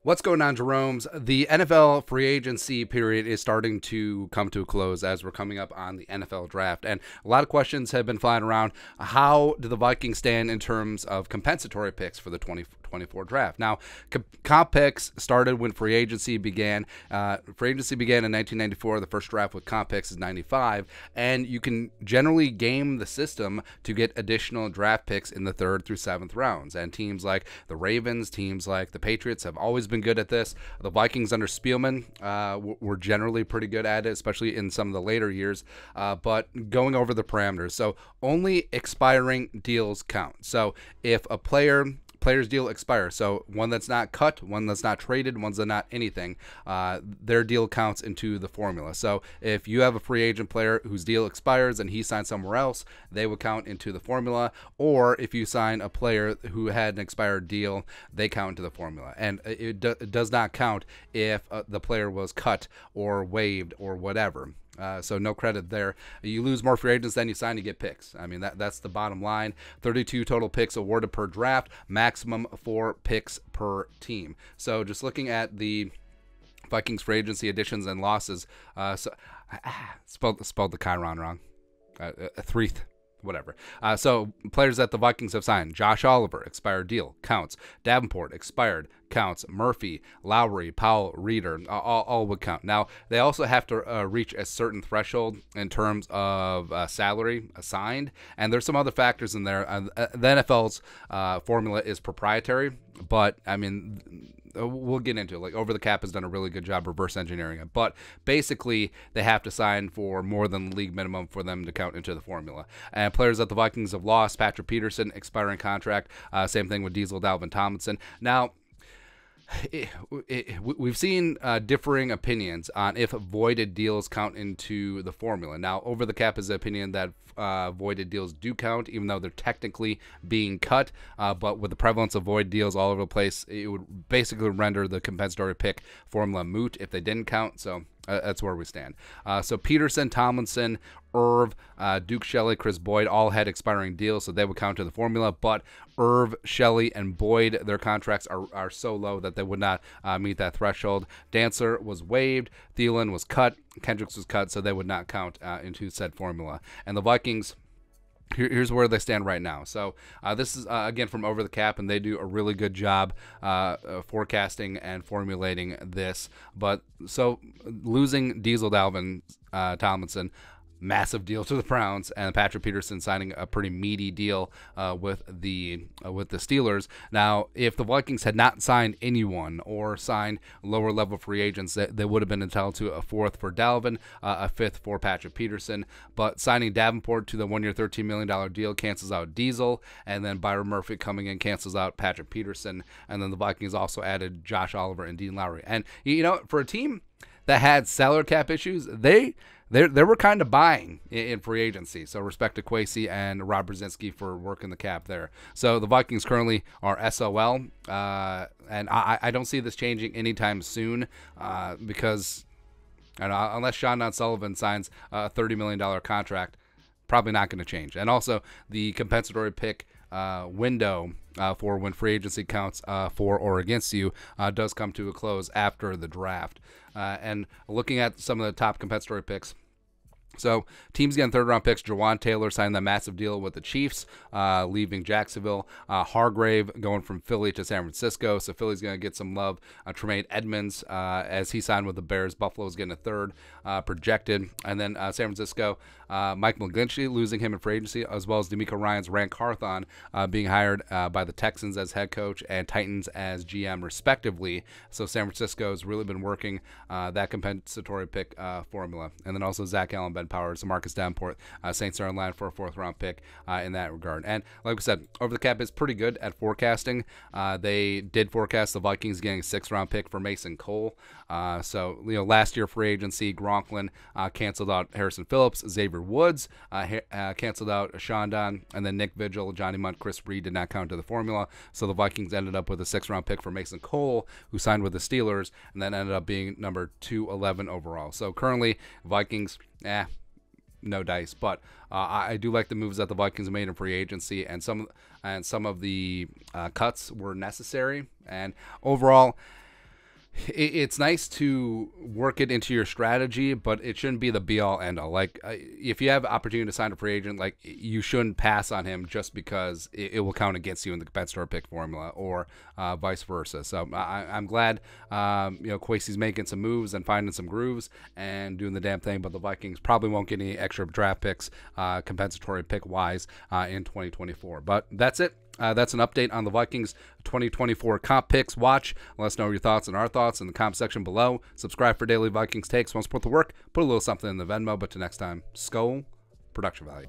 What's going on, Jerome's? The NFL free agency period is starting to come to a close as we're coming up on the NFL draft. And a lot of questions have been flying around. How do the Vikings stand in terms of compensatory picks for the 2024 draft? Now, comp picks started when free agency began. Free agency began in 1994. The first draft with comp picks is 95. And you can generally game the system to get additional draft picks in the 3rd through 7th rounds. And teams like the Ravens, teams like the Patriots have always been good at this. The Vikings under Spielman were generally pretty good at it, especially in some of the later years, but going over the parameters. So only expiring deals count. So if a player's deal expires, so one that's not cut, one that's not traded, one's not anything, their deal counts into the formula. So if you have a free agent player whose deal expires and he signs somewhere else, they would count into the formula. Or if you sign a player who had an expired deal, they count into the formula. And it does not count if the player was cut or waived or whatever. So no credit there. You lose more free agents than you sign, you get picks. I mean, that's the bottom line. 32 total picks awarded per draft, maximum 4 picks per team. So just looking at the Vikings free agency additions and losses, spelled the Chiron wrong. Threeth. Whatever. So players that the Vikings have signed: Josh Oliver, expired deal, counts. Davenport, expired, counts. Murphy, Lowry, Powell, Reeder, all would count. Now, they also have to reach a certain threshold in terms of salary assigned, and there's some other factors in there. The NFL's formula is proprietary, but I mean, we'll get into it. Like, Over the Cap has done a really good job reverse engineering it, but basically they have to sign for more than the league minimum for them to count into the formula. And players that the Vikings have lost: Patrick Peterson, expiring contract. Same thing with Diesel, Dalvin Tomlinson. Now, we've seen differing opinions on if voided deals count into the formula. Now, Over the Cap is the opinion that voided deals do count, even though they're technically being cut. But with the prevalence of void deals all over the place, it would basically render the compensatory pick formula moot if they didn't count. So that's where we stand. So Peterson, Tomlinson, Irv, Duke Shelley, Chris Boyd all had expiring deals, so they would count to the formula. But Irv, Shelley, and Boyd, their contracts are so low that they would not meet that threshold. Dancer was waived. Thielen was cut. Kendricks was cut, so they would not count into said formula. And the Vikings, here's where they stand right now. So this is, again, from Over the Cap, and they do a really good job forecasting and formulating this. But so losing Diesel, Dalvin Tomlinson, massive deal to the Browns, and Patrick Peterson signing a pretty meaty deal with the Steelers. Now, if the Vikings had not signed anyone or signed lower level free agents, they would have been entitled to a 4th for Dalvin, a 5th for Patrick Peterson. But signing Davenport to the 1-year, $13 million deal cancels out Diesel, and then Byron Murphy coming in cancels out Patrick Peterson, and then the Vikings also added Josh Oliver and Dean Lowry. And you know, for a team that had salary cap issues, they were kind of buying in free agency. So respect to Kwesi and Rob Brzezinski for working the cap there. So the Vikings currently are SOL, and I don't see this changing anytime soon because unless Sean Sullivan signs a $30 million contract, probably not going to change. And also the compensatory pick window for when free agency counts for or against you does come to a close after the draft. And looking at some of the top compensatory picks, so teams getting 3rd-round picks: Jawan Taylor signed that massive deal with the Chiefs, leaving Jacksonville. Hargrave going from Philly to San Francisco, so Philly's going to get some love. Tremaine Edmonds, as he signed with the Bears. Buffalo's getting a 3rd projected. And then San Francisco, Mike McGlinchey, losing him in free agency, as well as D'Amico Ryans, Rand Carthon being hired by the Texans as head coach and Titans as GM, respectively. So San Francisco's really been working that compensatory pick formula. And then also Zach Allen, Ben Powers, Marcus Davenport, Saints are in line for a 4th-round pick in that regard. And like we said, Over the Cap is pretty good at forecasting. They did forecast the Vikings getting a 6th-round pick for Mason Cole. So, you know, last year free agency, Gronklin canceled out Harrison Phillips. Xavier Woods canceled out Shondon, and then Nick Vigil, Johnny Munt, Chris Reed did not count to the formula. So the Vikings ended up with a 6th-round pick for Mason Cole, who signed with the Steelers, and then ended up being number 211 overall. So currently, Vikings, no dice. But I do like the moves that the Vikings made in free agency, and some of the cuts were necessary. And overall, It's nice to work it into your strategy, but it shouldn't be the be all end all. Like, if you have opportunity to sign a free agent, like, you shouldn't pass on him just because it will count against you in the compensatory pick formula, or vice versa. So I'm glad Kwesi's making some moves and finding some grooves and doing the damn thing. But the Vikings probably won't get any extra draft picks, compensatory pick wise, in 2024. But that's it. That's an update on the Vikings 2024 comp picks. Watch. Let us know your thoughts and our thoughts in the comment section below. Subscribe for daily Vikings takes. Want to support the work? Put a little something in the Venmo. But till next time, Skol, production value.